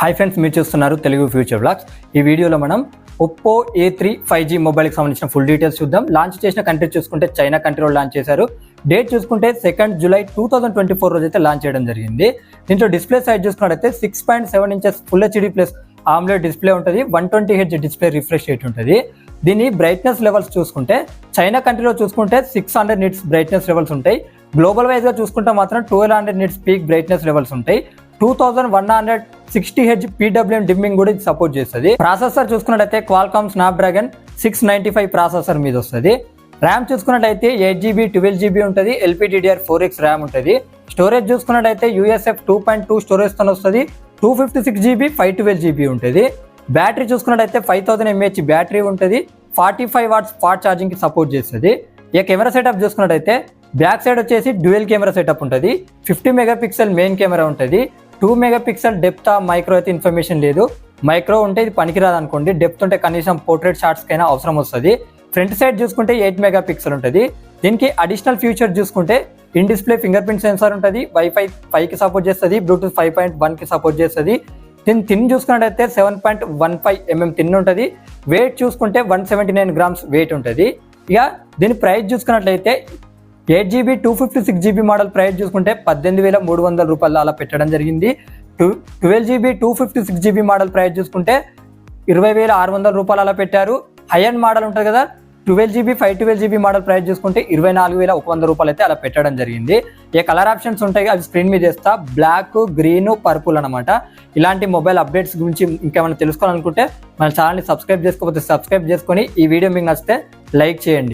Hi friends, మీరు చూస్తున్నారు Telugu future blogs. ఈ వీడియోలో మనం ఒప్పో A3 5G మొబైల్కి సంబంధించిన ఫుల్ డీటెయిల్స్ చూద్దాం. లాంచ్ చేసిన కంట్రీ చూసుకుంటే చైనా కంట్రీలో లాంచ్ చేశారు. డేట్ చూసుకుంటే 2 జూలై 2024 రోజు అయితే లాంచ్ చేయడం జరిగింది. దీంట్లో డిస్ప్లే సైజ్ చూసుకున్నట్టయితే 6.7 inches full HD plus omelette display ఉంటుంది. 120Hz డిస్ప్లే రిఫ్రెష్ రేట్ ఉంటుంది. దీని బ్రైట్నెస్ లెవెల్స్ చూసుకుంటే చైనా కంట్రీలో చూసుకుంటే 600 నిట్స్ బ్రైట్నెస్ లెవెల్స్ ఉంటాయి. గ్లోబల్ వైజ్గా చూసుకుంటే మాత్రం 1200 నిట్స్ పీక్ బ్రైట్నెస్ లెవెల్స్ ఉంటాయి. 2160Hz PWM డిమ్మింగ్ కూడా ఇది సపోర్ట్ చేస్తుంది. ప్రాసెసర్ చూసుకున్నట్టయితే క్వాల్కామ్ స్నాప్డ్రాగన్ 695 ప్రాసెసర్ మీద వస్తుంది. ర్యామ్ చూసుకున్నట్టయితే 8GB 12GB ఉంటుంది. LPDDR4X ర్యామ్ ఉంటుంది. స్టోరేజ్ చూసుకున్నట్టయితే USF 2.2 స్టోరేజ్ తో వస్తుంది. 256GB 512GB ఉంటుంది. బ్యాటరీ చూసుకున్నట్టయితే 5000 mAh బ్యాటరీ ఉంటుంది. 45 వాట్స్ ఫాస్ట్ ఛార్జింగ్ కి సపోర్ట్ చేస్తుంది. ఇక కెమెరా సెటప్ చూసుకున్నట్టయితే బ్యాక్ సైడ్ వచ్చేసి డ్యూయల్ కెమెరా సెటప్ ఉంటుంది. 50 మెగాపిక్సెల్ మెయిన్ కెమెరా ఉంటుంది. 2 మెగాపిక్సెల్ డెప్త్ మైక్రో అయితే ఇన్ఫర్మేషన్ లేదు. మైక్రో ఉంటే ఇది పనికిరాదు అనుకోండి. డెప్త్ ఉంటే కనీసం పోర్ట్రేట్ షాట్స్ కైనా అవసరం వస్తుంది. ఫ్రంట్ సైడ్ చూసుకుంటే 8 మెగాపిక్సెల్ ఉంటుంది. దీనికి అడిషనల్ ఫీచర్ చూసుకుంటే in display finger print censor ఉంటుంది. Wi-Fi 5 కి సపోర్ట్ చేస్తుంది. బ్లూటూత్ 5.1 కి సపోర్ట్ చేస్తుంది. దీని తిన్ చూసుకున్నట్టయితే 7.15 mm తిన్ ఉంటుంది. వెయిట్ చూసుకుంటే 179 grams వెయిట్ ఉంటుంది. ఇక దీని ప్రైస్ చూసుకున్నట్లయితే 8GB 256GB మోడల్ ప్రైస్ చూసుకుంటే 18,300 రూపాయలు అలా పెట్టడం జరిగింది. 12GB 256GB మోడల్ ప్రైస్ చూసుకుంటే 20,600 రూపాయలు అలా పెట్టారు. హై అండ్ మోడల్ ఉంటుంది కదా 12GB 512GB మోడల్ ప్రైస్ చూసుకుంటే 24,100 రూపాయలు అయితే అలా పెట్టడం జరిగింది. ఏ కలర్ ఆప్షన్స్ ఉంటాయి అవి స్క్రీన్ మీద చేస్తా. బ్లాక్, గ్రీన్, పర్పుల్ అనమాట. ఇలాంటి మొబైల్ అప్డేట్స్ గురించి ఇంకేమైనా తెలుసుకోవాలనుకుంటే మన ఛానల్ని సబ్స్క్రైబ్ చేసుకోకపోతే సబ్స్క్రైబ్ చేసుకొని ఈ వీడియో మీకు నచ్చితే లైక్ చేయండి.